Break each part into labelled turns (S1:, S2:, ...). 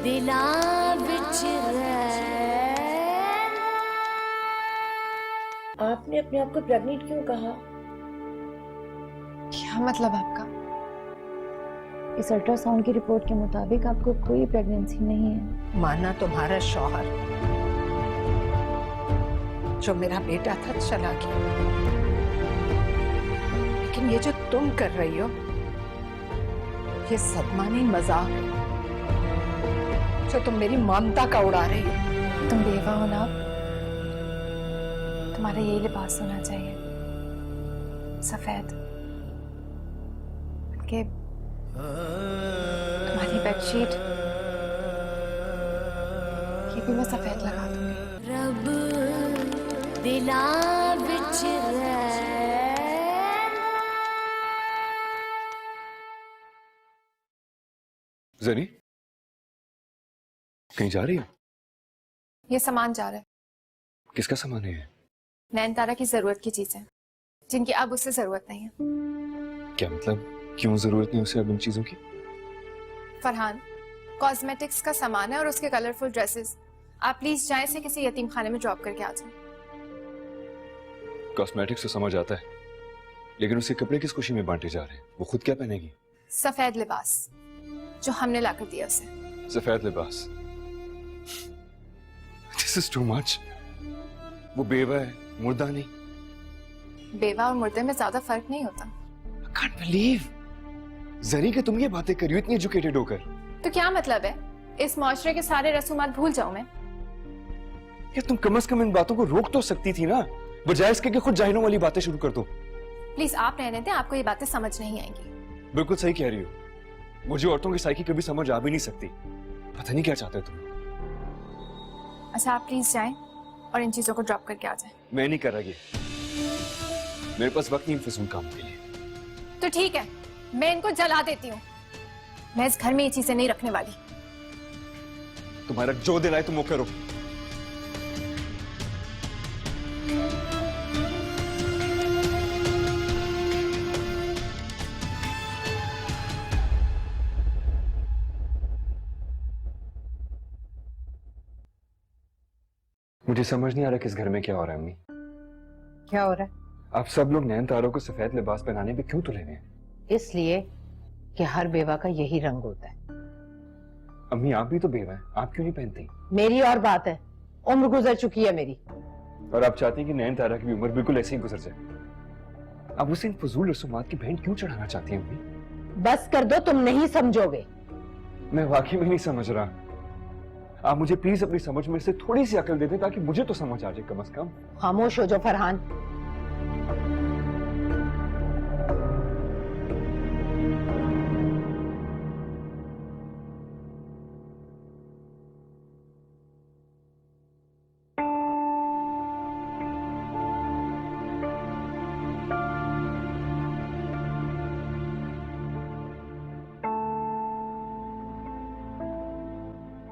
S1: दिलां विच
S2: आपने अपने आप को प्रेग्नेंट क्यों कहा?
S3: क्या मतलब आपका?
S4: इस अल्ट्रासाउंड की रिपोर्ट के मुताबिक आपको कोई प्रेगनेंसी नहीं है।
S5: माना तुम्हारा शौहर जो मेरा बेटा था चला गया, लेकिन ये जो तुम कर रही हो ये सदमा नहीं मजाक है जो तुम मेरी ममता का उड़ा रही हो।
S3: तुम बेवा हो ना, तुम्हारा यही लिबास होना चाहिए, सफेद। के तुम्हारी बेडशीट ये भी मैं सफेद लगा दूंगी।
S1: रब दिलां विच
S6: ज़री कहीं जा रही हो?
S3: ये सामान जा रहा है।
S6: किसका सामान है ये?
S3: नैनतारा की जरूरत की चीजें जिनकी अब उससे जरूरत नहीं है।
S6: क्या मतलब, क्यों जरूरत नहीं उसे अब इन चीजों की?
S3: फरहान, कॉस्मेटिक्स का सामान है और उसके कलरफुल ड्रेसेस। आप प्लीज जाएं से किसी यतीम खाने में ड्रॉप करके आ जाएं।
S6: कॉस्मेटिक्स तो समझ आता है, लेकिन उसके कपड़े किस खुशी में बांटे जा रहे हैं? वो खुद क्या पहनेगी?
S3: सफेद लिबास जो हमने लाकर दिया उसे।
S6: सफेद लिबास? This is too much. वो बेवा है, मुर्दा नहीं।
S3: बेवा और मुर्दे में ज्यादा फर्क नहीं होता।
S6: I can't believe ज़री कि तुम ये बातें कर रही हो इतनी एजुकेटेड होकर।
S3: तो क्या मतलब है, इस माशरे के सारे रसूमात भूल जाऊं मैं?
S6: यार तुम कम से कम इन बातों को रोक तो सकती थी ना, बजाय इसके कि खुद जाहिलों वाली बातें शुरू कर दो।
S3: प्लीज आप रहने दें, आपको ये बातें समझ नहीं आएंगी।
S6: बिल्कुल सही कह रही हो, मुझे औरतों की साइकी कभी समझ आ भी नहीं सकती। पता नहीं क्या चाहते हो तुम।
S3: अच्छा आप प्लीज जाएं और इन चीजों को ड्रॉप करके आ जाएं।
S6: मैं नहीं कर रहा ये, मेरे पास वक्त नहीं फिजूल काम के लिए।
S3: तो ठीक है, मैं इनको जला देती हूँ। मैं इस घर में ये चीजें नहीं रखने वाली।
S6: तुम्हारा जो दिल आए तुम वो करो। मुझे समझ नहीं आ रहा किस घर में क्या हो रहा है अम्मी।
S5: क्या हो रहा है?
S6: आप सब लोग नैनतारों को सफेद लिबास पहनाने पे क्यों तुले हुए हैं?
S5: इसलिए कि हर बेवा का यही रंग होता है।
S6: अम्मी आप भी तो बेवा हैं, आप क्यों नहीं पहनती?
S5: मेरी और बात है, उम्र गुजर चुकी है मेरी।
S6: और आप चाहती हैं कि नैनतारा की भी उम्र बिल्कुल ऐसे ही गुजर जाए। आप उसे इन फजूल रसूमात की भेंट क्यों चढ़ाना चाहती हैं अम्मी?
S5: बस कर दो, तुम नहीं समझोगे।
S6: मैं वाकई में नहीं समझ रहा। आप मुझे प्लीज अपनी समझ में से थोड़ी सी अकल दे दें ताकि मुझे तो समझ आ जाए कम से कम।
S5: खामोश हो जाओ फरहान।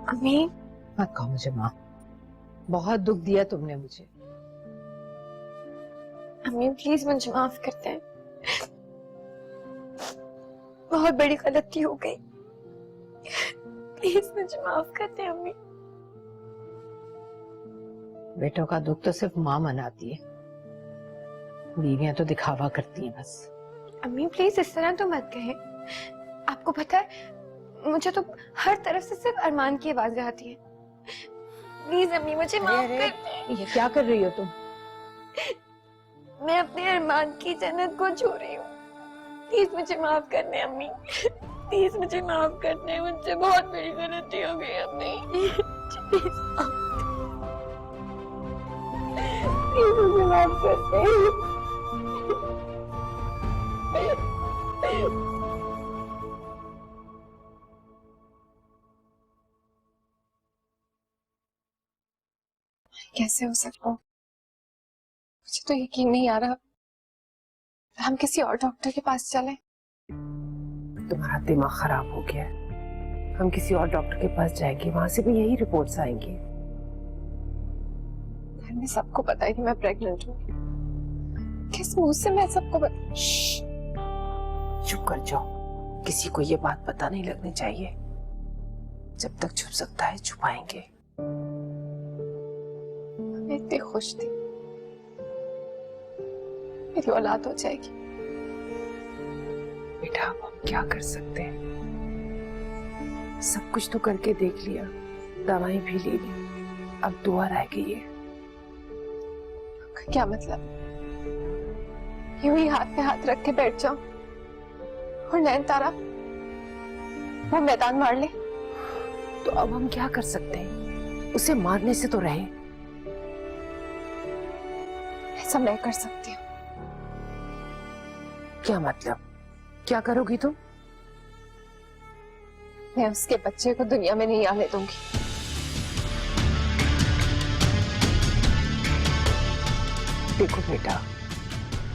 S3: अम्मी
S5: मत कहो मुझे माँ, बहुत दुख दिया तुमने मुझे।
S3: अम्मी प्लीज मुझे माफ कर दें, बहुत बड़ी गलती हो गई। प्लीज मुझे माफ कर दें अम्मी।
S5: बेटों का दुख तो सिर्फ माँ मनाती है, बीवियां तो दिखावा करती हैं बस।
S3: अम्मी प्लीज इस तरह तो मत कहें। आपको पता है मुझे तो हर तरफ से सिर्फ अरमान की आवाज आती है। प्लीज अम्मी मुझे माफ कर दें।
S5: ये क्या कर रही हो तुम?
S3: मैं अपने अरमान की जन्नत को छू रही हूँ। प्लीज मुझे माफ कर दें अम्मी, प्लीज मुझे माफ कर दें। मुझसे बहुत बड़ी गलती हो गई अम्मी, प्लीज मुझे माफ कर दें। कैसे हो सकता? मुझे तो यकीन नहीं आ रहा। हम किसी और डॉक्टर के पास चलें?
S5: तुम्हारा दिमाग खराब हो गया है। हम किसी और डॉक्टर के पास जाएंगे, वहां से भी यही रिपोर्ट्स आएंगी।
S3: घर में सबको पता है कि मैं प्रेग्नेंट हूँ। किस मुंह से मैं सबको बता?
S5: चुप कर जाओ, किसी को ये बात पता नहीं लगनी चाहिए।
S1: जब तक छुप सकता है छुपाएंगे।
S3: मैं इतनी खुश थी मेरी औलाद हो जाएगी।
S1: बेटा अब हम क्या कर सकते हैं? सब कुछ तो करके देख लिया, दवाई भी ले ली, अब दुआ रह गई है।
S3: क्या मतलब? यूं ही हाथ पे हाथ रख के बैठ जाओ और नयनतारा वो मैदान मार ले?
S1: तो अब हम क्या कर सकते हैं? उसे मारने से तो रहे।
S3: ऐसा मैं कर सकती हूँ।
S1: क्या मतलब? क्या करोगी तुम?
S3: मैं उसके बच्चे को दुनिया में नहीं आने दूंगी।
S1: देखो बेटा,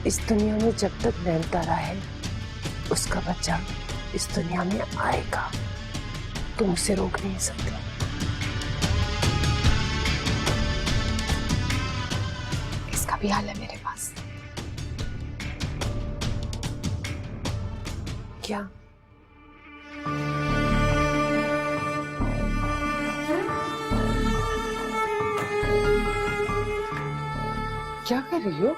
S1: इस दुनिया में जब तक नयनतारा है उसका बच्चा इस दुनिया में आएगा। तुम उसे रोक नहीं सकते।
S3: इसका भी हाल है मेरे पास।
S1: क्या? क्या कर रही हो?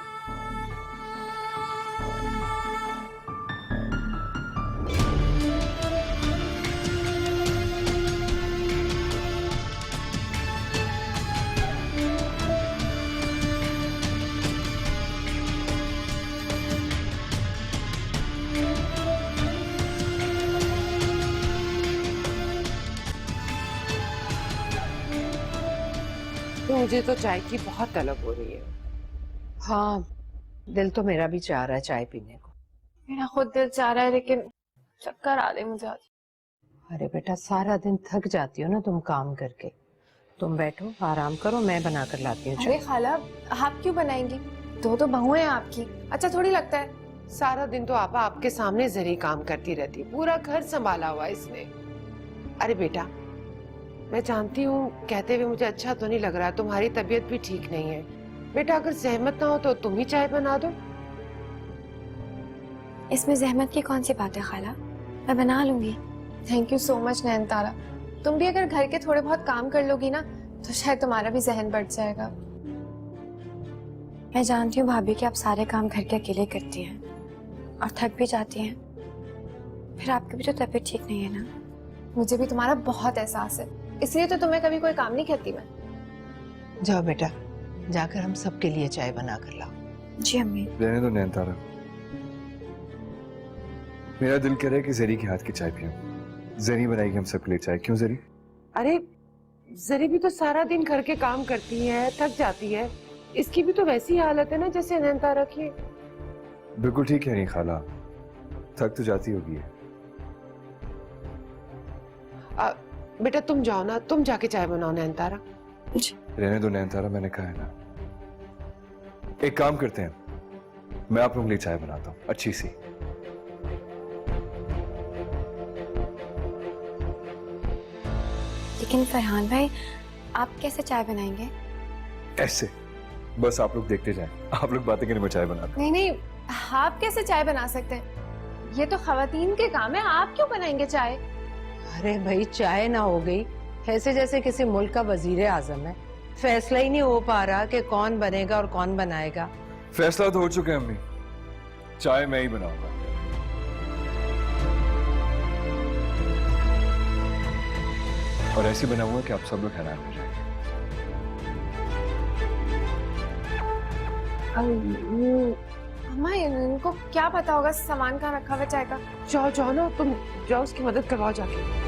S1: मुझे तो चाय की बहुत तलब हो रही है। हाँ, दिल तो मेरा भी चाह रहा है चाय पीने को।
S3: मेरा खुद दिल चाह रहा है लेकिन चक्कर आ रहे मुझे आज।
S1: अरे बेटा, सारा दिन थक जाती हो ना तुम काम करके। तुम बैठो आराम करो, मैं बना कर लाती हूँ।
S3: अरे खाला, आप क्यों बनाएंगी? दो तो बहुएं हैं आपकी, अच्छा थोड़ी लगता है?
S1: सारा दिन तो आपा आपके सामने जरी काम करती रहती, पूरा घर संभाला हुआ इसने। अरे बेटा, मैं जानती हूँ कहते हुए मुझे अच्छा तो नहीं लग रहा, तुम्हारी तबीयत भी ठीक नहीं है। बेटा अगर जहमत ना हो तो तुम ही चाय बना दो।
S3: इसमें जहमत की कौन सी बात है खाला, मैं बना लूंगी। Thank you so much Nayanthara. तुम भी अगर घर के थोड़े बहुत काम कर लोगी ना तो शायद तुम्हारा भी जहन बढ़ जाएगा। मैं जानती हूँ भाभी कि आप सारे काम घर के अकेले करती हैं और थक भी जाती हैं, फिर आपकी भी तो तबीयत ठीक नहीं है ना। मुझे भी तुम्हारा बहुत एहसास है, इसलिए तो तुम्हें कभी कोई काम नहीं कहती मैं।
S1: जाओ बेटा, जाकर हम सबके लिए चाय बना कर लाओ।
S3: जी अम्मी।
S6: रहने दो नयनतारा, मेरा दिल कह रहा है कि जरी के हाथ की चाय पीऊं। जरी बनाएगी हम सबके लिए चाय। क्यों जरी?
S1: अरे जरी भी तो सारा दिन घर के काम करती है, थक जाती है। इसकी भी तो वैसी हालत है ना जैसे नयनतारा की।
S6: बिल्कुल ठीक है नहीं खाला, थक तो जाती होगी।
S1: बेटा तुम जाओ ना, तुम जाके चाय बनाओ नयनतारा।
S6: रहने दो नयनतारा, मैंने कहा है ना। एक काम करते हैं, मैं आप लोगों के लिए चाय बनाता हूँ अच्छी सी।
S3: लेकिन फरहान भाई, आप कैसे चाय बनाएंगे?
S6: ऐसे बस आप लोग देखते जाएं, आप लोग बातें करने में चाय बनाते हैं।
S3: नहीं नहीं, आप कैसे चाय बना सकते हैं? ये तो खवातीन के काम है, आप क्यों बनाएंगे चाय?
S1: अरे भाई, चाय ना हो गई ऐसे जैसे किसी मुल्क का वजीर आजम है। फैसला ही नहीं हो पा रहा कि कौन बनेगा और कौन बनाएगा।
S6: फैसला तो हो चुका है अम्मी, चाय मैं ही बनाऊंगा। और ऐसे बनाऊंगा कि आप सब लोग हैरान हो जाएंगे।
S3: अम्मा, इनको क्या पता होगा सामान कहाँ रखा हुआ चाय का?
S1: जाओ जाओ ना, तुम जाओ उसकी मदद करवाओ जाके।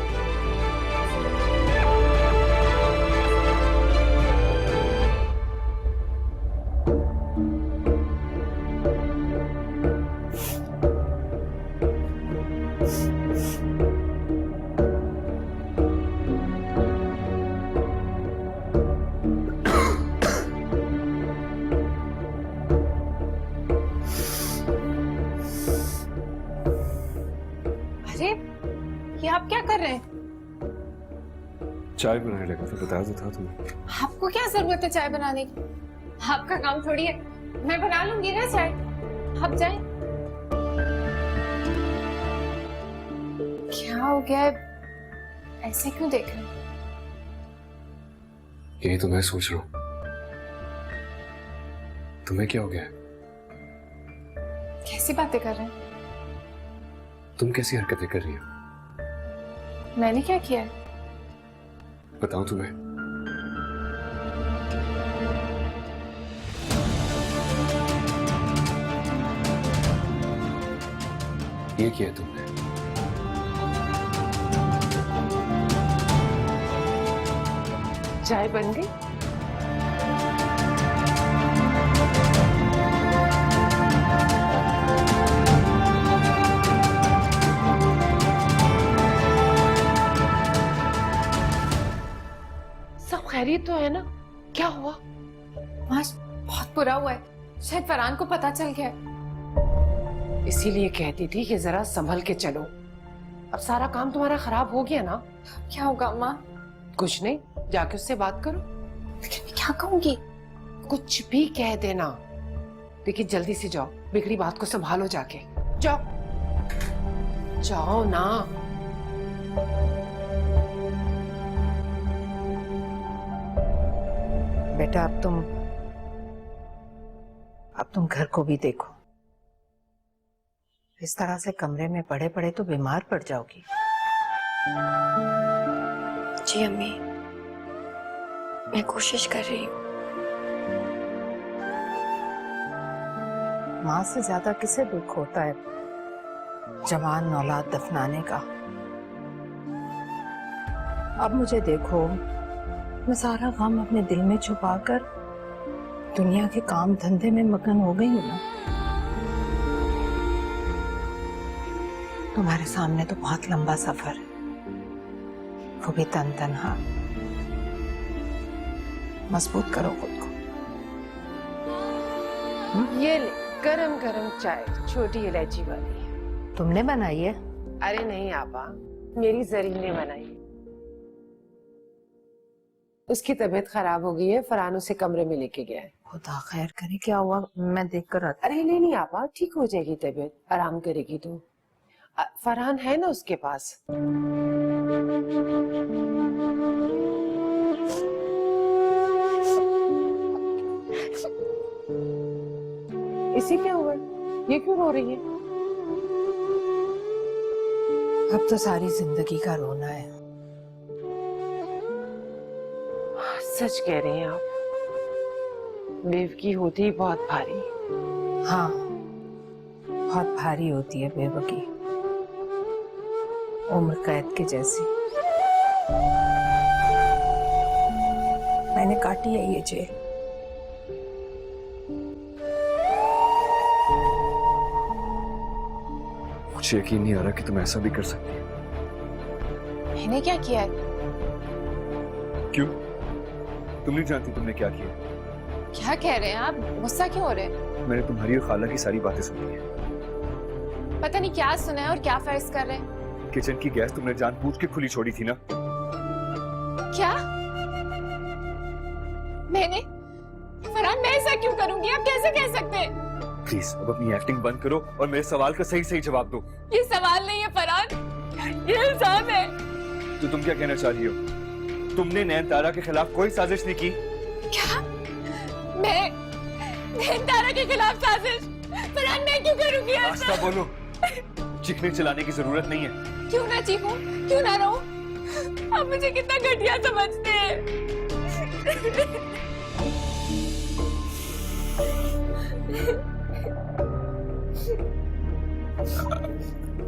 S3: ये आप क्या कर रहे हैं?
S6: चाय बनाने लगा था, बताया तो था तुम्हें।
S3: आपको क्या जरूरत है चाय बनाने की? आपका काम थोड़ी है, मैं बना लूंगी ना चाय, आप जाएं। क्या हो गया है? ऐसे क्यों देख रहे हैं?
S6: यही तो मैं सोच रहा हूँ। तुम्हें क्या हो गया है?
S3: कैसी बातें कर रहे हैं?
S6: तुम कैसी हरकतें कर रही हो?
S3: मैंने क्या किया है?
S6: बताऊं तुम्हें? ये किया तुमने।
S1: चाय बन गई? सब खैरियत तो है ना? क्या हुआ?
S3: आज बहुत बुरा हुआ है, शायद फरहान को पता चल गया है।
S1: इसीलिए कहती थी कि जरा संभल के चलो। अब सारा काम तुम्हारा खराब हो गया ना।
S3: क्या होगा अम्मा?
S1: कुछ नहीं, जाके उससे बात करो।
S3: लेकिन मैं क्या कहूंगी?
S1: कुछ भी कह देना। देखिए जल्दी से जाओ, बिगड़ी बात को संभालो जाके। जाओ जाओ ना।
S5: बेटा अब तुम घर को भी देखो। इस तरह से कमरे में पड़े पड़े तो बीमार पड़ जाओगी।
S3: जी अम्मी, मैं कोशिश कर रही हूँ।
S5: माँ से ज्यादा किसे दुख होता है जवान औलाद दफनाने का। अब मुझे देखो, मैं सारा गम अपने दिल में छुपाकर दुनिया के काम धंधे में मगन हो गई हूँ ना। तुम्हारे सामने तो बहुत लंबा सफर है, वो भी तन तनहा। मजबूत करो खुद को।
S1: ये ले, गरम गरम चाय, छोटी इलायची वाली।
S5: तुमने बनाई है?
S1: अरे नहीं आपा, मेरी जरीन ने बनाई। उसकी तबीयत खराब हो गई है, फरहान उसे कमरे में लेके गया है।
S5: खुदा खैर करे, क्या हुआ? मैं देख कर आती।
S1: अरे नहीं नहीं आपा, ठीक हो जाएगी तबीयत, आराम करेगी तो। फरहान है ना उसके पास। इसे क्या हुआ? ये क्यों रो रही है?
S5: अब तो सारी जिंदगी का रोना है।
S1: सच कह रही हैं आप, बेवकी होती ही बहुत भारी।
S5: हाँ, बहुत भारी होती है बेवकी, उम्र कैद के जैसी। मैंने काटी है ये जेल।
S6: मुझे यकीन नहीं आ रहा कि तुम ऐसा भी कर सकती हो।
S3: मैंने क्या किया है?
S6: क्यों? तुम नहीं जानती तुमने क्या किया?
S3: क्या कह रहे हैं आप? गुस्सा क्यों हो रहे हैं?
S6: मैंने तुम्हारी और खाला की सारी बातें सुनी है।
S3: पता नहीं क्या सुना है और क्या फर्ज कर रहे हैं।
S6: किचन की गैस तुमने जानबूझ के खुली छोड़ी थी ना?
S3: क्या? मैंने? फरहान, मैं ऐसा क्यों करूंगी? आप कैसे कह सकते हैं?
S6: प्लीज अब अपनी एक्टिंग बंद करो और मेरे सवाल का सही सही जवाब दो।
S3: ये सवाल नहीं है फरहान, ये इल्जाम है।
S6: तो तुम क्या कहना चाह रही हो? तुमने नयनतारा के खिलाफ कोई साजिश नहीं की?
S3: क्या? मैं नयनतारा के खिलाफ साजिश? फरहान, मैं क्यों करूंगी ऐसा?
S6: रास्ता बोलो। चीखने चलाने की जरूरत नहीं है।
S3: क्यों ना चीखूं? क्यों ना रोऊं? आप मुझे कितना घटिया समझते हैं।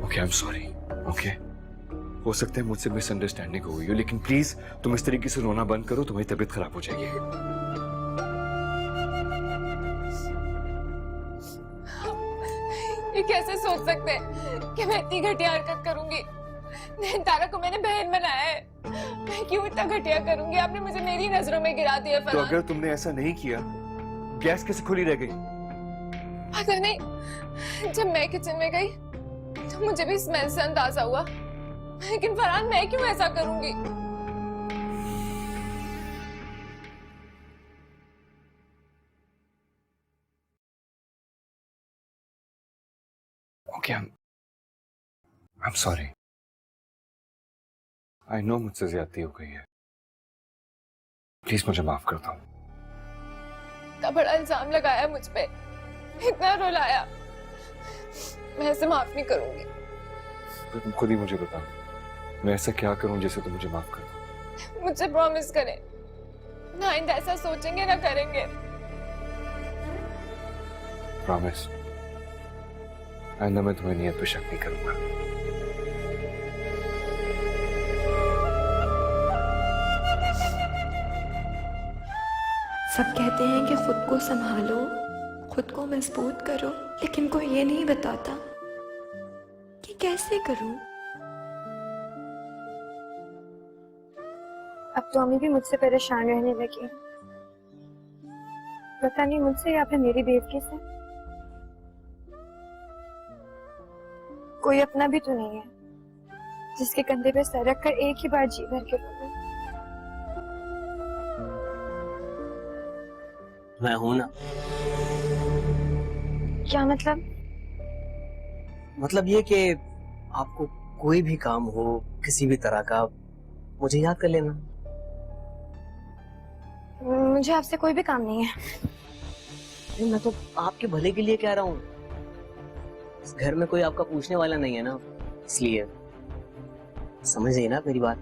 S6: Okay, I am sorry. Okay, हो सकता है मुझसे मिसअंडरस्टैंडिंग हो गई हो, लेकिन प्लीज तुम इस तरीके से रोना बंद करो, तुम्हारी तबीयत खराब हो जाएगी।
S3: ये कैसे सोच सकते हैं कि मैं इतनी घटिया हरकत करूंगी? नयनतारा को मैंने बहन बनाया है, मैं क्यों इतना घटिया करूंगी? आपने मुझे मेरी नजरों में गिरा दिया
S6: तो
S3: फरहान।
S6: अगर तुमने ऐसा नहीं किया, गैस कैसे खुली रह गई?
S3: पता नहीं, जब मैं किचन में गई तो मुझे भी स्मेल से अंदाजा हुआ, लेकिन फरहान मैं क्यों ऐसा करूंगी?
S6: Okay, I am sorry. I know मुझसे ज्यादती हो गई है, प्लीज मुझे माफ कर दो।
S3: इतना बड़ा इल्जाम लगाया मुझ पे, इतना रुलाया, मैं ऐसे माफ नहीं करूंगी।
S6: तो तुम खुद ही मुझे बताओ, मैं ऐसा क्या करूं जिससे तुम मुझे माफ कर दो?
S3: मुझसे प्रॉमिस करें, ना आइंदा ऐसा सोचेंगे ना करेंगे।
S6: प्रॉमिस, आइंदा मैं तुम्हारी नीयत पे शक नहीं करूंगा।
S7: सब कहते हैं कि खुद को संभालो, खुद को मजबूत करो, लेकिन कोई ये नहीं बताता कि कैसे करूं।
S8: अब तो अम्मी भी मुझसे परेशान रहने लगी। पता नहीं मुझसे या फिर मेरी बेवकूफी से। कोई अपना भी तो नहीं है जिसके कंधे पे सर रखकर एक ही बार जी भर के रोऊं।
S9: मैं हूं ना।
S8: क्या मतलब?
S9: मतलब ये कि आपको कोई भी काम हो किसी भी तरह का, मुझे याद कर लेना।
S8: मुझे आपसे कोई भी काम नहीं है।
S9: मैं तो आपके भले के लिए कह रहा हूँ। इस घर में कोई आपका पूछने वाला नहीं है ना, इसलिए समझ गई ना मेरी बात।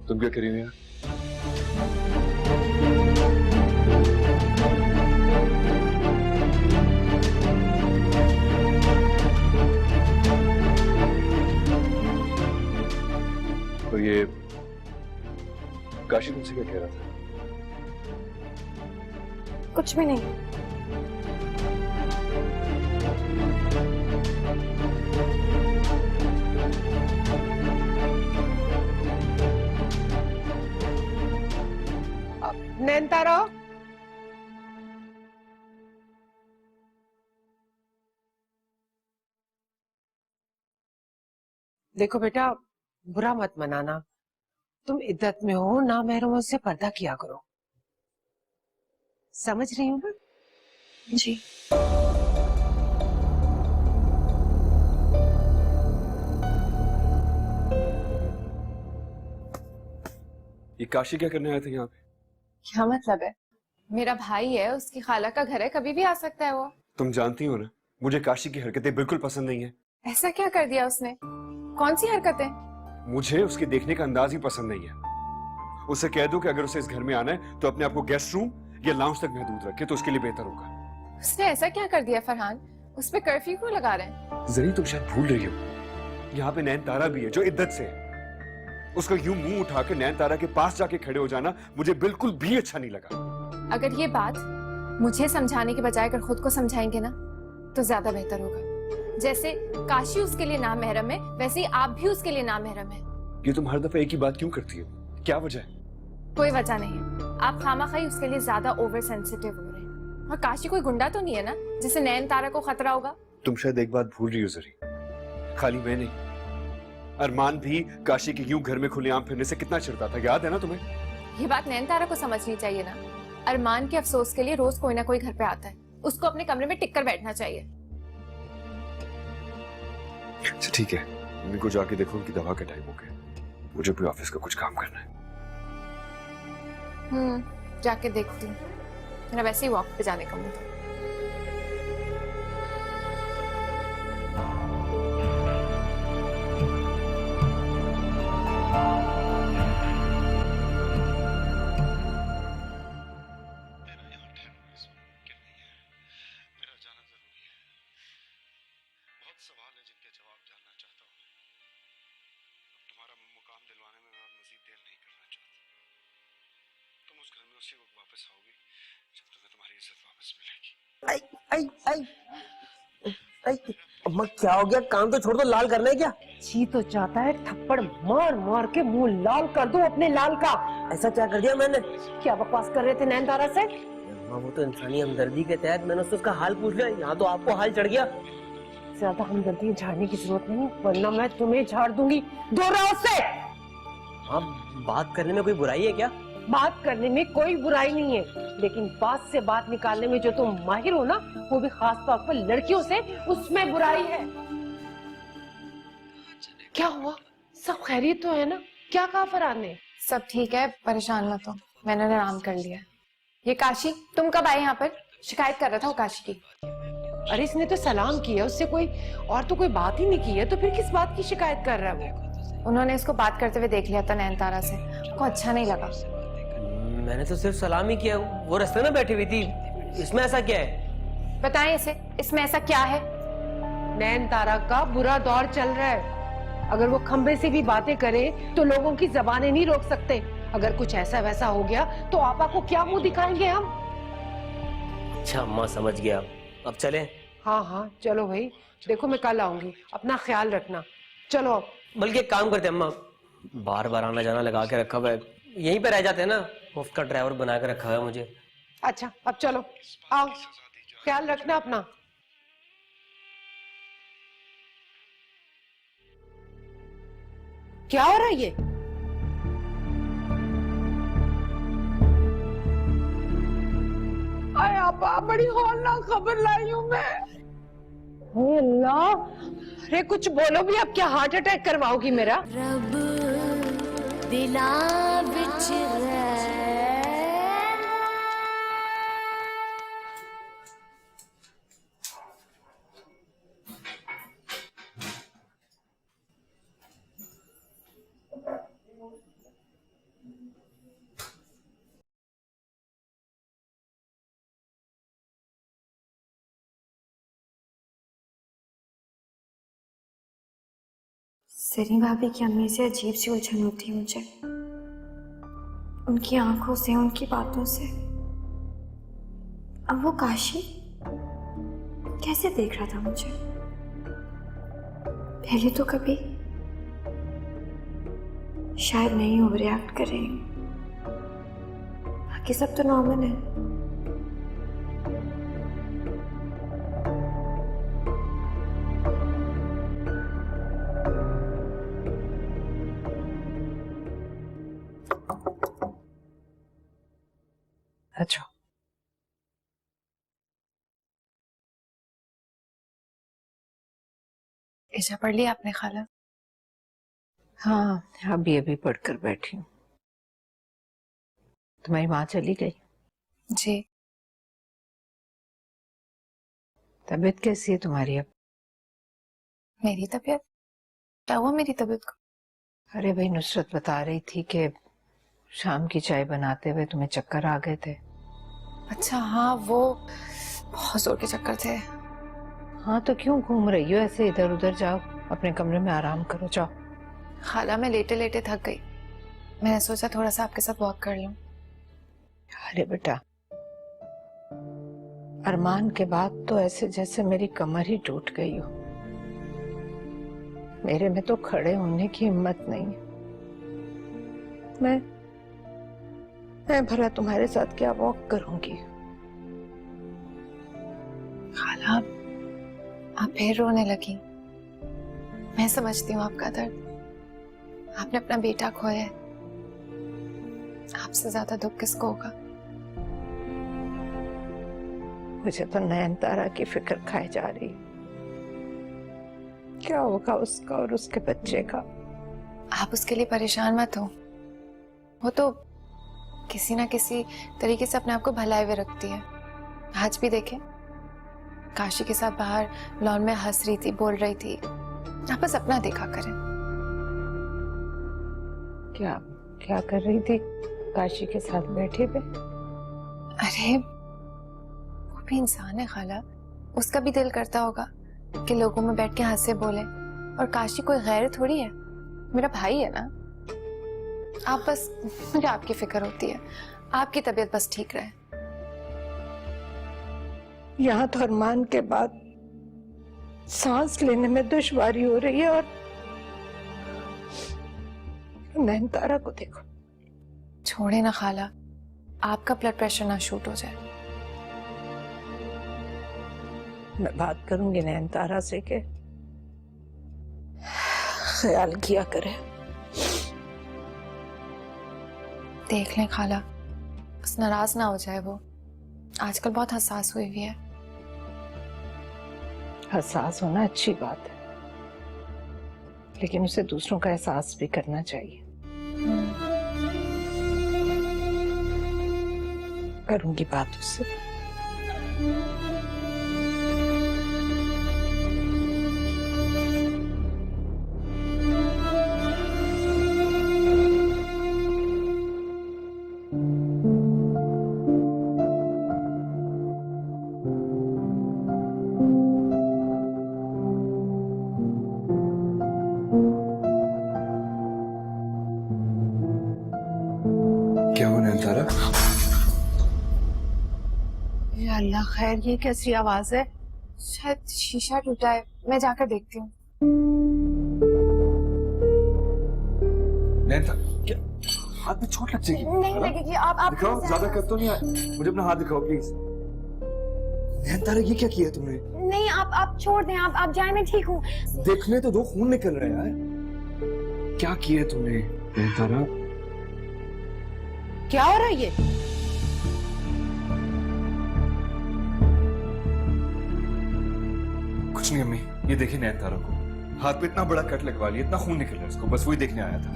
S6: तुम क्या कह रही हो? तो ये काशी तुमसे क्या कह रहा था?
S8: कुछ भी नहीं।
S1: नैनतारा, देखो बेटा, बुरा मत मनाना। तुम इद्दत में हो, ना महरमों से पर्दा किया करो। समझ रही हो ना?
S8: जी।
S6: ये काशी क्या करने आए थे यहाँ पे?
S3: क्या मतलब है? मेरा भाई है, उसकी खाला का घर है, कभी भी आ सकता है वो।
S6: तुम जानती हो ना, मुझे काशी की हरकतें बिल्कुल पसंद नहीं है।
S3: ऐसा क्या कर दिया उसने? कौन सी हरकतें?
S6: मुझे उसके देखने का अंदाज ही पसंद नहीं है। उसे कह दो कि अगर उसे इस घर में आना है तो अपने आप को गेस्ट रूम या लाउंज तक महदूद रखे तो उसके लिए बेहतर होगा।
S3: उसने ऐसा क्या कर दिया फरहान? उस पे कर्फ्यू क्यों लगा रहे हैं?
S6: जरी तुम शायद भूल रही हो, यहाँ पे नैनतारा भी है जो इद्दत से है। उसका यूं मुंह उठाकर नैनतारा के पास जाके खड़े हो जाना मुझे बिल्कुल भी अच्छा नहीं लगा।
S3: अगर ये बात मुझे समझाने के बजाय अगर खुद को समझाएंगे ना तो ज्यादा बेहतर होगा। जैसे काशी उसके लिए नामहरम है, वैसे ही आप भी उसके लिए नामहरम है।
S6: ये तुम हर दफा एक ही बात क्यों करती हो? क्या वजह है?
S3: कोई वजह नहीं है। आप खामाखाई उसके लिए ज्यादा ओवर सेंसिटिव हो रहे हैं। और काशी कोई गुंडा तो नहीं है ना जिसे नैनतारा को खतरा होगा?
S6: तुम शायद एक बात भूल रही हो जरी, खाली मैं नहीं, अरमान भी काशी के यूं घर में खुलेआम फिरने से कितना चिढ़ता था, याद है ना तुम्हें?
S3: ये बात नैनतारा को समझनी चाहिए ना। अरमान के अफसोस के लिए रोज कोई ना कोई घर पे आता है, उसको अपने कमरे में टिक कर बैठना चाहिए।
S6: अच्छा ठीक है, मम्मी को जाके देखो, उनकी दवा का टाइम हो गया, मुझे भी ऑफिस का कुछ काम करना है।
S3: जाके देखती हूँ, मेरा वैसे ही वॉक पे जाने का मूड है।
S9: अम्मा क्या हो गया? काम तो छोड़ दो, लाल करना है क्या?
S1: जी तो चाहता है थप्पड़ मार मार के मुंह लाल कर दूं अपने लाल का।
S9: ऐसा क्या कर दिया मैंने?
S1: क्या बकवास कर रहे थे नैनतारा से?
S9: अम्मा वो तो इंसानी हमदर्दी के तहत मैंने उससे उसका हाल पूछ लिया, यहाँ तो आपको हाल चढ़ गया।
S1: ज्यादा हमदर्दी झाड़ने की जरूरत नहीं, वरना मैं तुम्हें झाड़ दूंगी। दूर रहो उससे।
S9: हाँ, बात करने में कोई बुराई है क्या?
S1: बात करने में कोई बुराई नहीं है, लेकिन बात से बात निकालने में जो तुम माहिर हो ना, वो भी खास तौर पर लड़कियों से, उसमें बुराई है। क्या हुआ? सब खैरियत तो है ना? क्या कहा फरहान ने?
S10: सब ठीक है, परेशान मत हो, मैंने आराम कर लिया। ये काशी, तुम कब आए यहाँ पर? शिकायत कर रहा था वो काशी की।
S1: अरे इसने तो सलाम किया, उससे कोई और तो कोई बात ही नहीं की है, तो फिर किस बात की शिकायत कर रहा है वो?
S10: उन्होंने इसको बात करते हुए देख लिया था नयनतारा से, उसको अच्छा नहीं लगा।
S9: मैंने तो सिर्फ सलाम ही किया, वो रास्ते में बैठी हुई थी, इसमें ऐसा क्या है?
S10: बताएं इसे, इसमें ऐसा क्या है?
S1: नयनतारा का बुरा दौर चल रहा है, अगर वो खंबे से भी बातें करे तो लोगों की जबानें नहीं रोक सकते। अगर कुछ ऐसा वैसा हो गया तो आपा को क्या मुंह दिखाएंगे हम?
S9: अच्छा अम्मा समझ गया, अब चले?
S1: हाँ हाँ चलो भाई, देखो मैं कल आऊंगी, अपना ख्याल रखना। चलो अब।
S9: बल्कि एक काम करते हैं अम्मा, बार बार आना जाना लगा के रखा हुआ है, यहीं पे रह जाते हैं ना, मुफ्त का ड्राइवर बना के रखा हुआ है मुझे।
S1: अच्छा अब चलो, आओ, ख्याल रखना अपना। क्या हो रहा है ये? अरे आपा, बड़ी हौलनाक खबर लाई हूं मैं। हे अल्लाह, अरे कुछ बोलो भी, अब क्या हार्ट अटैक करवाओगी मेरा?
S3: रब दिला विच
S8: सरी भाभी की अम्मी से अजीब सी उलझन होती है मुझे, उनकी आंखों से, उनकी बातों से। अब वो काशी कैसे देख रहा था मुझे? पहले तो कभी शायद नहीं ओवर रिएक्ट कर रही हूँ, बाकी सब तो नॉर्मल है।
S5: अच्छा
S10: इजा पढ़ लिया आपने खाला?
S5: हाँ, अभी अभी पढ़कर बैठी हूँ। तुम्हारी माँ चली गई?
S10: जी।
S5: तबीयत कैसी है तुम्हारी अब?
S10: मेरी तबीयत? क्या हुआ मेरी तबीयत को?
S5: अरे भाई, नुसरत बता रही थी कि शाम की चाय बनाते हुए तुम्हें चक्कर आ गए थे।
S10: अच्छा हाँ, वो बहुत जोर के चक्कर थे।
S5: हाँ तो क्यों घूम रही हो ऐसे इधर उधर? जाओ अपने कमरे में आराम करो, जाओ।
S10: खाला मैं लेटे लेटे थक गई, मैंने सोचा थोड़ा सा आपके साथ वॉक कर लूं।
S5: अरे बेटा, अरमान के बाद तो ऐसे जैसे मेरी कमर ही टूट गई हो। मेरे में तो खड़े होने की हिम्मत नहीं है। मैं भला तुम्हारे साथ क्या वॉक करूंगी?
S10: खाला आप फिर रोने लगी। मैं समझती हूँ आपका दर्द, आपने अपना बेटा खोया है, आपसे ज्यादा दुख किसको होगा?
S5: मुझे तो नयनतारा की फिक्र खाई जा रही। क्या होगा उसका और उसके बच्चे का?
S10: आप उसके लिए परेशान मत हो, वो तो किसी ना किसी तरीके से अपने आप को भलाए हुए रखती है। आज भी देखें, काशी के साथ बाहर लॉन में हंस रही थी, बोल रही थी। आप बस अपना देखा करें।
S5: क्या क्या कर रही थी काशी के साथ बैठे हुए?
S10: अरे वो भी इंसान है खाला, उसका भी दिल करता होगा कि लोगों में बैठ के हंसे बोले। और काशी कोई गैर थोड़ी है, मेरा भाई है ना। आप बस, मुझे आपकी फिक्र होती है, आपकी तबीयत बस ठीक रहे।
S5: यहाँ तो अरमान के बाद सांस लेने में दुश्वारी हो रही है, और नयनतारा को देखो।
S10: छोड़े ना खाला, आपका ब्लड प्रेशर ना शूट हो जाए।
S5: मैं बात करूंगी नयनतारा से के ख्याल किया करे।
S10: देख लें खाला, बस नाराज ना हो जाए वो, आजकल बहुत हसास हुई हुई है।
S5: हसास होना अच्छी बात है, लेकिन उसे दूसरों का एहसास भी करना चाहिए। करूंगी बात उससे।
S6: क्या हुआ नैनतारा?
S5: या अल्लाह खैर, ये कैसी आवाज है?
S10: शायद शीशा टूटा है, मैं जाकर देखती हूँ।
S6: नैनतारा, क्या हाथ में चोट लग जाएगी?
S10: नहीं लगेगी, आप
S6: दिखाओ, ज्यादा कर तो नहीं, मुझे अपना हाथ दिखाओ प्लीज। नैनतारा, ये क्या किया तुमने?
S10: नहीं, आप छोड़ दें, आप जाए, मैं ठीक हूँ।
S6: देखने तो दो, खून निकल रहा है यार। क्या किया तुमने नैनतारा?
S5: क्या हो रहा है ये?
S6: कुछ नहीं अम्मी, ये देखिए नैनतारा को हाथ पे इतना बड़ा कट लगवा लिया, इतना खून निकल रहा है इसको, बस वही देखने आया था।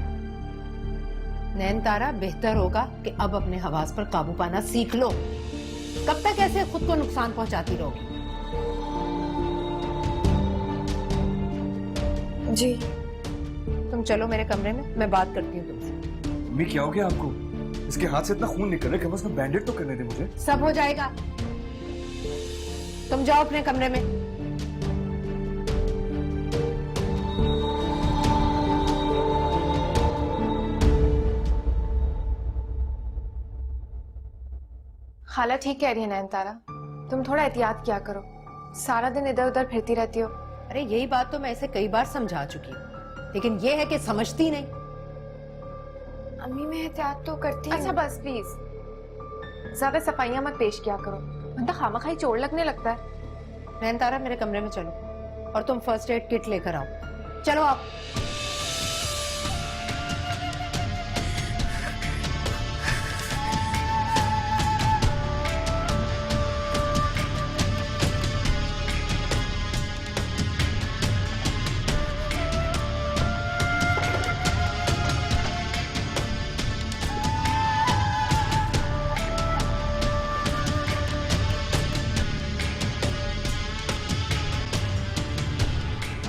S5: नैनतारा, बेहतर होगा कि अब अपने हवास पर काबू पाना सीख लो। कब तक ऐसे खुद को नुकसान पहुंचाती रहोगी?
S10: जी।
S5: तुम चलो मेरे कमरे में, मैं बात करती हूँ तुमसे।
S6: अम्मी क्या हो गया आपको? इसके हाथ से इतना खून निकल रहा है, कम से कम बैंडेड तो करने दे मुझे।
S5: सब हो जाएगा, तुम जाओ अपने कमरे में।
S10: खाला ठीक कह रही है नैनतारा, तुम थोड़ा एहतियात किया करो, सारा दिन इधर उधर फिरती रहती हो।
S5: अरे यही बात तो मैं इसे कई बार समझा चुकी हूँ, लेकिन ये है कि समझती नहीं।
S10: अम्मी मैं एहतियात तो करती हूँ। अच्छा बस प्लीज, ज्यादा सफाइयां मत पेश किया करो, मतलब खामखाई चोट लगने लगता है।
S5: नैनतारा, मेरे कमरे में चलो और तुम फर्स्ट एड किट लेकर आओ। चलो आप।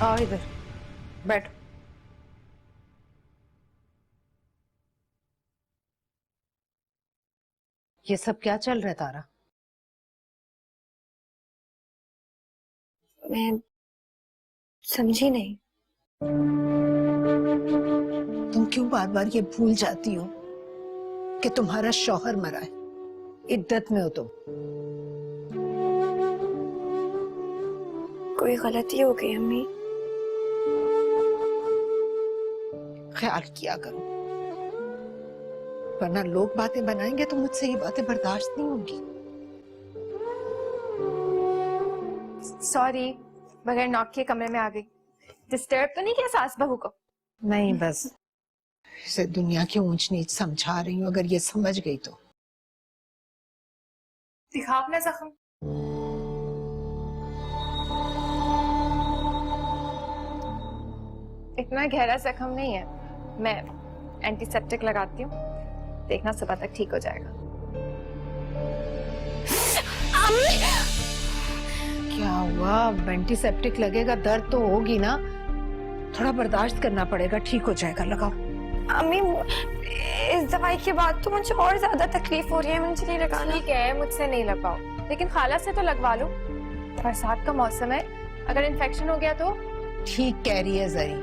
S5: आओ इधर बैठो। ये सब क्या चल रहा है तारा?
S8: मैं समझी नहीं।
S5: तुम क्यों बार बार ये भूल जाती हो कि तुम्हारा शौहर मरा है? इद्दत में हो तुम।
S8: कोई गलती हो गई अम्मी।
S5: ख्याल किया करो, वरना लोग बातें बनाएंगे तो मुझसे ये बातें बर्दाश्त नहीं होंगी।
S10: सॉरी, बगैर नॉक के कमरे में आ गई। डिस्टर्ब तो नहीं किया सास बहू को?
S5: नहीं, बस इसे दुनिया की ऊंच नीच समझा रही हूँ, अगर ये समझ गई तो।
S10: दिखाओ अपना जख्म। इतना गहरा जख्म नहीं है, मैं एंटीसेप्टिक लगाती हूँ, देखना सुबह तक ठीक हो जाएगा।
S5: क्या हुआ? एंटीसेप्टिक लगेगा, दर्द तो होगी ना, थोड़ा बर्दाश्त करना पड़ेगा, ठीक हो जाएगा। लगाओ।
S8: अम्मी इस दवाई के बाद तो मुझे और ज्यादा तकलीफ हो रही है, मुझे नहीं लगाना।
S10: ठीक है, मुझसे नहीं लगवाओ, लेकिन खाला से तो लगवा लो। बरसात का मौसम है, अगर इन्फेक्शन हो गया तो।
S5: ठीक कह रही है जरी,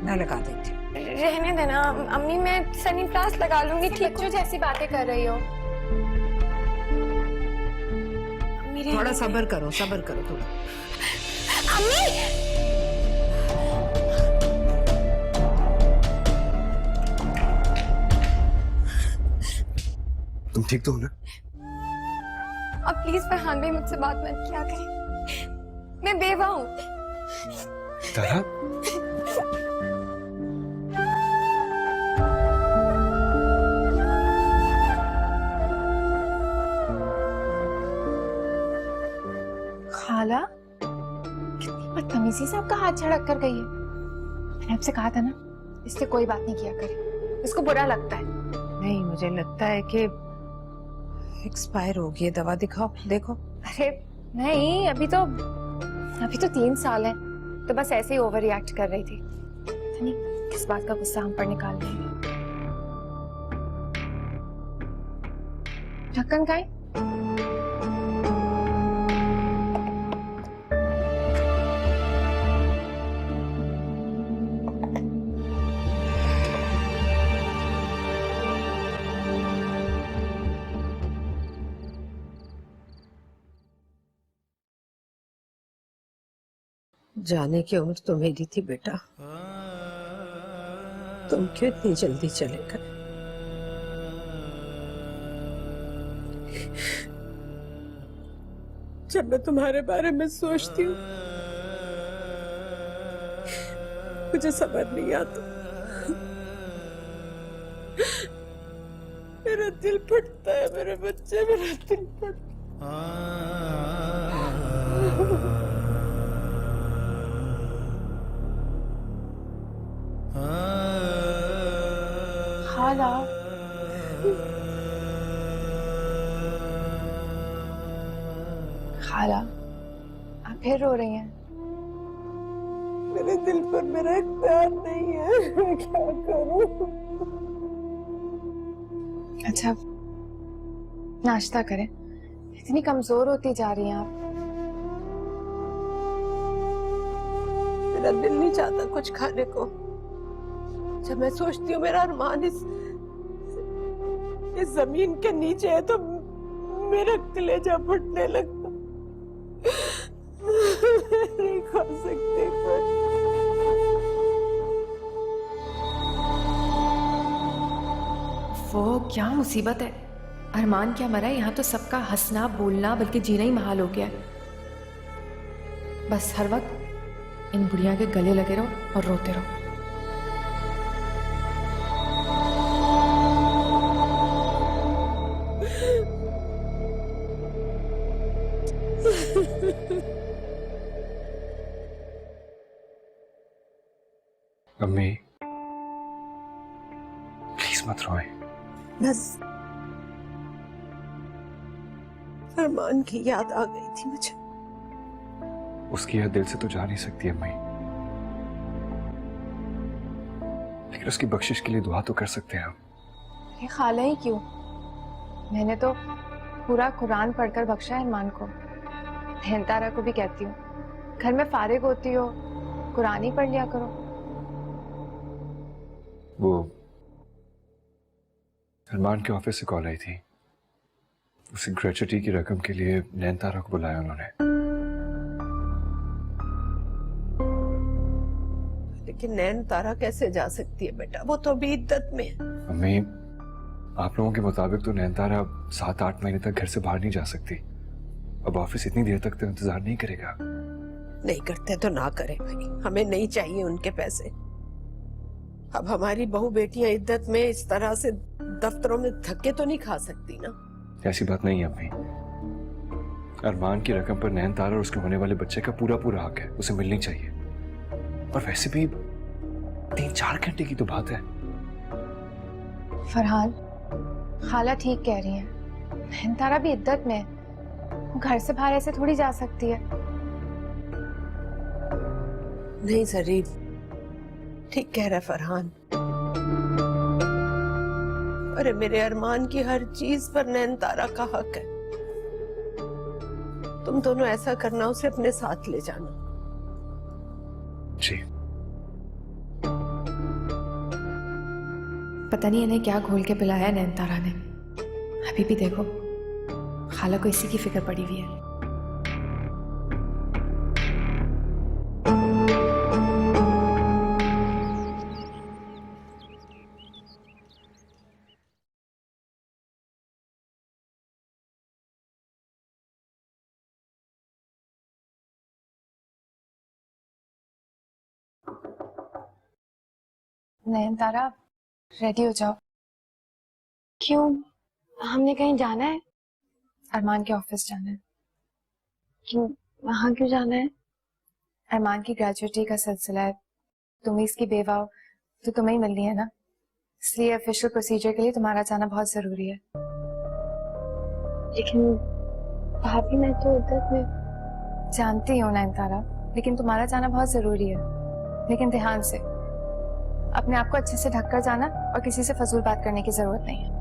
S5: मैं लगा देती हूँ।
S8: रहने देना अम्मी, मैं सनी प्लास लगा लूंगी। ठीक,
S10: बच्चों जैसी बातें कर रही हो।
S5: थोड़ा सब्र करो, सब्र करो थोड़ा।
S6: तुम ठीक तो हो ना?
S8: अब प्लीज फरहान भाई मुझसे बात मत किया करें, मैं बेवा हूँ।
S6: तारा,
S10: खाला कितनी बदतमीजी से आपका हाथ झड़क कर गई है। मैंने आपसे कहा था ना, इससे कोई बात नहीं किया करे, इसको बुरा लगता है।
S1: नहीं, मुझे लगता है कि एक्सपायर हो गई है दवा, दिखाओ देखो।
S10: अरे नहीं, अभी तो 3 साल है, तो बस ऐसे ही ओवर रिएक्ट कर रही थी। पता नहीं किस बात का गुस्सा हम पर निकाल रही है। ढक्कन का है?
S1: जाने की उम्र तो मेरी थी बेटा, तुम क्यों इतनी जल्दी चले गए? जब मैं तुम्हारे बारे में सोचती हूँ मुझे समझ नहीं आता, मेरा दिल फटता है, मेरे बच्चे, मेरा दिल फटता
S10: खाला, खाला, आप फिर रो रही हैं?
S1: मेरे दिल पर मेरा इख्तियार नहीं है, मैं क्या करूं?
S10: अच्छा, नाश्ता करें, इतनी कमजोर होती जा रही हैं आप।
S1: मेरा दिल नहीं चाहता कुछ खाने को। जब मैं सोचती हूँ मेरा अरमान इस जमीन के नीचे है तो मेरा कलेजा फटने लगता। नहीं खा सकते कुछ।
S7: वो क्या मुसीबत है, अरमान क्या मरा है? यहाँ तो सबका हंसना बोलना बल्कि जीना ही महाल हो गया है। बस हर वक्त इन बुढ़िया के गले लगे रहो और रोते रहो।
S6: अम्मी प्लीज मत रोए।
S1: बस अरमान की याद आ गई थी मुझे।
S6: उसकी याद दिल से तो जा नहीं सकती अम्मी, लेकिन उसकी बख्शिश के लिए दुआ तो कर सकते हैं हम।
S10: ये खाला ही क्यों? मैंने तो पूरा कुरान पढ़कर बख्शा है अरमान को। बहन तारा को भी कहती हूँ, घर में फारिग होती हो कुरान ही पढ़ लिया करो।
S6: वो अरमान के ऑफिस से कॉल आई थी, उसे ग्रेचुटी की रकम के लिए नैन तारा को बुलाया उन्होंने।
S1: लेकिन नैन तारा कैसे जा सकती है बेटा, वो तो अभी इद्दत में है।
S6: अम्मी आप लोगों के मुताबिक तो नैन तारा 7-8 महीने तक घर से बाहर नहीं जा सकती। अब ऑफिस इतनी देर तक तो इंतजार नहीं करेगा।
S1: नहीं करते तो ना करें भाई, हमें नहीं चाहिए उनके पैसे। अब हमारी बहू बेटियां इद्दत में इस तरह से दफ्तरों में धक्के तो नहीं खा सकती ना।
S6: ऐसी बात नहीं है अम्मी, अरमान की रकम पर नैन तारा और उसके होने वाले बच्चे का पूरा पूरा हक है, उसे मिलनी चाहिए। और वैसे भी 3-4 घंटे की तो बात है।
S10: फरहान, खाला ठीक कह रही है, बहन तारा भी इद्दत में है, वो घर से बाहर ऐसे थोड़ी जा सकती है।
S1: नहीं जरीफ, ठीक कह रहा है फरहान। अरे मेरे अरमान की हर चीज पर नैन तारा का हक है। तुम दोनों ऐसा करना, उसे अपने साथ ले जाना।
S6: जी।
S7: पता नहीं इन्हें क्या घोल के पिलाया नैन तारा ने। अभी भी देखो खाला को इसी की फिक्र पड़ी हुई है।
S10: नैन तारा, रेडी हो जाओ।
S8: क्यों, हमने कहीं जाना है?
S10: अरमान के ऑफिस जाना है।
S8: क्यों, वहां क्यों जाना है?
S10: अरमान की ग्रेजुएटी का सिलसिला है, तुम ही इसकी बेवा हो तो तुम्हें ही मिलनी है ना, इसलिए ऑफिशियल प्रोसीजर के लिए तुम्हारा जाना बहुत जरूरी है।
S8: लेकिन भाभी मैं तो इद्दत में।
S10: जानती हूँ नयनतारा, लेकिन तुम्हारा जाना बहुत जरूरी है। लेकिन ध्यान से, अपने आप को अच्छे से ढककर जाना और किसी से फजूल बात करने की जरूरत नहीं है।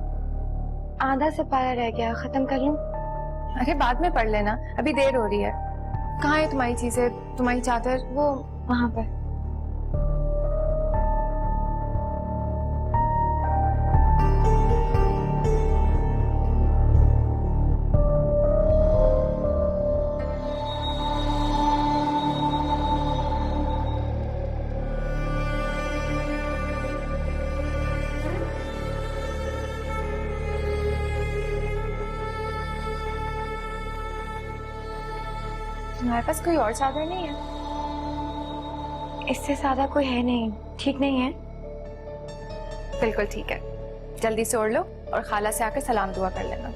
S8: आधा सफाया रह गया, खत्म कर लूं?
S10: अरे बाद में पढ़ लेना, अभी देर हो रही है। कहाँ है तुम्हारी चीजें, तुम्हारी चादर?
S8: वो वहां पर।
S10: तुम्हारे पास कोई और चादर नहीं है?
S8: इससे ज्यादा कोई है नहीं, ठीक नहीं है?
S10: बिल्कुल ठीक है, जल्दी से ओढ़ लो और खाला से आकर सलाम दुआ कर लेना।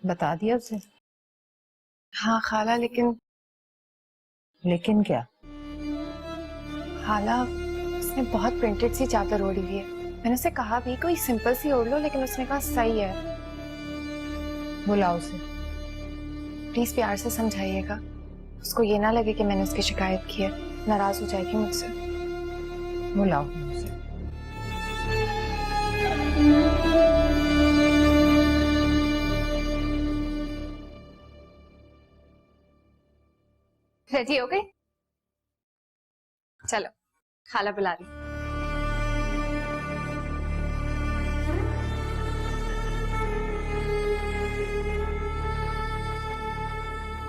S5: बता दिया उसे?
S10: हाँ खाला, लेकिन
S5: लेकिन क्या?
S10: खाला उसने बहुत प्रिंटेड सी चादर ओढ़ी हुई है। मैंने उसे कहा भी कोई सिंपल सी ओढ़ लो, लेकिन उसने कहा सही है।
S5: बुलाओ उसे।
S10: प्लीज प्यार से समझाइएगा, उसको ये ना लगे कि मैंने उसकी शिकायत की है, नाराज हो जाएगी मुझसे।
S5: बुलाओ उसे।
S10: रेडी हो गई? चलो, खाला बुला रही।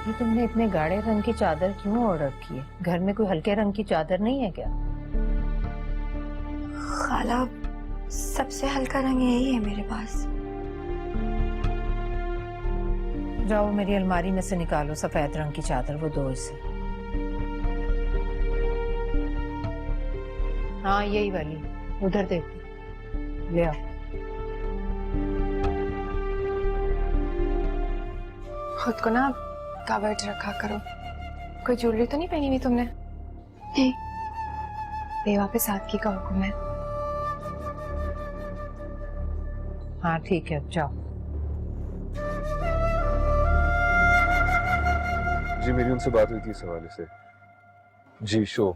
S5: ये तुमने इतने गाढ़े रंग की चादर क्यों ओढ़ रखी है? घर में कोई हल्के रंग की चादर नहीं है क्या?
S8: खाला, सबसे हल्का रंग यही है मेरे पास।
S5: जाओ मेरी अलमारी में से निकालो सफेद रंग की चादर, वो दो इसे। हाँ यही वाली, उधर देखो, ले आओ।
S10: खुद को ना कवर्ड रखा करो। कोई ज्वेलरी तो नहीं पहनी हुई तुमने?
S8: नहीं।
S10: बेवा पे सादगी का हुक्म है।
S5: हाँ ठीक है, जाओ।
S6: जी मेरी उनसे बात हुई थी इस हवाले से। जी show.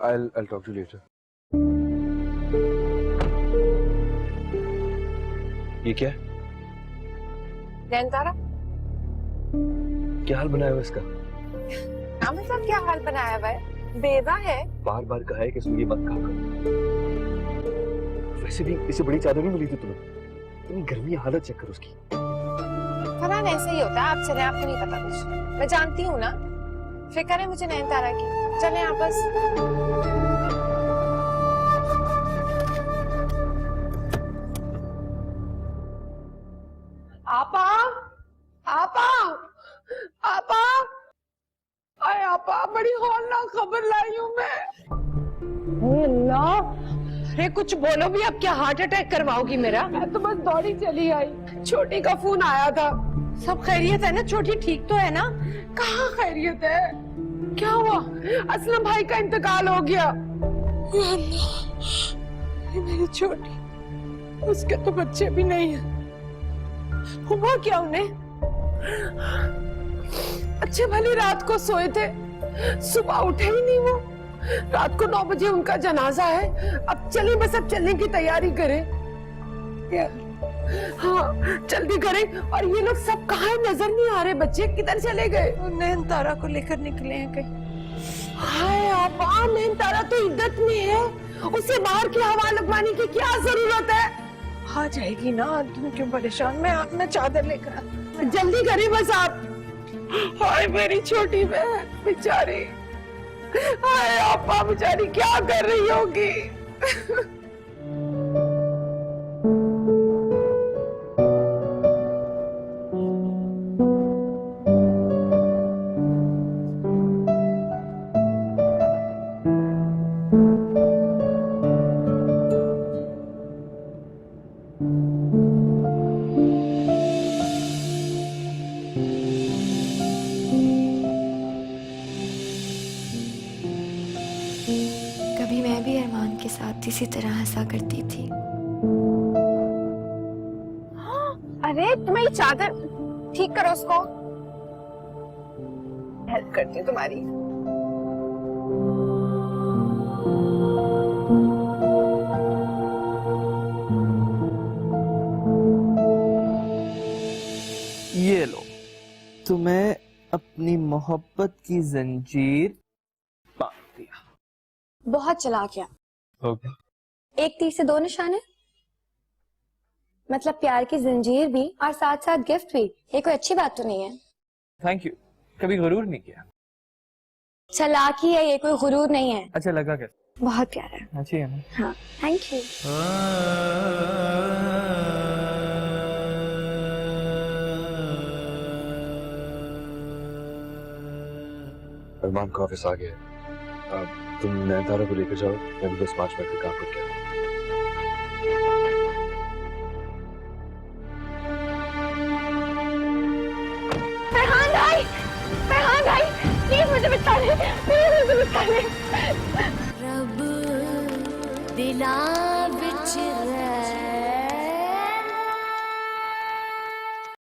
S6: I'll talk to you later. ये क्या है?
S10: नयनतारा,
S6: क्या हाल बनाया हुआ इसका?
S10: मतलब क्या हाल बनाया हुआ है? बेवा है।
S6: बार बार कहा है कि इसमें ये मत कहा करो। वैसे भी इससे बड़ी चादर नहीं मिली थी तुम्हें। इतनी गर्मी हालत चेक करो उसकी।
S10: फरहान ऐसे ही होता है, आप चले, आपको नहीं पता कुछ। मैं जानती हूँ ना, फिक्र है मुझे नयनतारा की। चले आपस।
S1: आपा, आपा, आपा, अरे आपा, बड़ी हौलनाक खबर लाई हूँ मैं।
S5: अल्लाह,
S1: अरे कुछ बोलो भी, अब क्या हार्ट अटैक करवाओगी मेरा? मैं तो बस दौड़ी चली आई, छोटी का फोन आया था। सब खैरियत है ना? छोटी ठीक तो है ना? कहाँ खैरियत है? क्या हुआ? असलम भाई का इंतकाल हो गया। या अल्लाह, ये मेरी छोटी, उसके तो बच्चे भी नहीं है। हुआ क्या उन्हें? अच्छे भली रात को सोए थे, सुबह उठे ही नहीं वो। रात को 9 बजे उनका जनाजा है। अब चलें, बस अब चलने की तैयारी करें। हाँ जल्दी करें। और ये लोग सब कहाँ है? नजर नहीं आ रहे बच्चे, किधर चले गए?
S5: नयनतारा को लेकर निकले हैं कहीं।
S1: हाय आपा, नयनतारा तो इद्दत में है, उसे बाहर की हवा लगवाने की क्या जरूरत है?
S5: आ जाएगी ना, तुम क्यों परेशान? मैं चादर लेकर।
S1: जल्दी करें बस आप। हाय मेरी छोटी बहन बेचारी, हाय आपा बेचारी क्या कर रही होगी?
S7: साथ इसी तरह हंसा करती थी।
S10: अरे तुम्हें ये चादर ठीक करो उसको। हेल्प करती हूँ तुम्हारी।
S11: ये लो, तुम्हें अपनी मोहब्बत की जंजीर बांध दिया।
S8: बहुत चला गया।
S11: ओके।
S8: एक तीर से दो निशाने, मतलब प्यार की जंजीर भी और साथ साथ गिफ्ट भी। ये कोई अच्छी बात तो नहीं है।
S11: Thank you. कभी गुरूर नहीं किया।
S8: चालाकी है ये, कोई गुरूर नहीं है।
S11: अच्छा लगा कैसे?
S8: बहुत प्यारा है।
S11: अच्छी है ना?
S8: हाँ, थैंक यू।
S6: अरमान का ऑफिस आ गया है। अब तुम नैनतारा को लेकर जाओ, मैं भी बस 5 मिनट का काम करके आता हूं।
S3: फरहान भाई प्लीज मुझे बता दे, प्लीज मुझे बता दे।
S7: रब दिला विच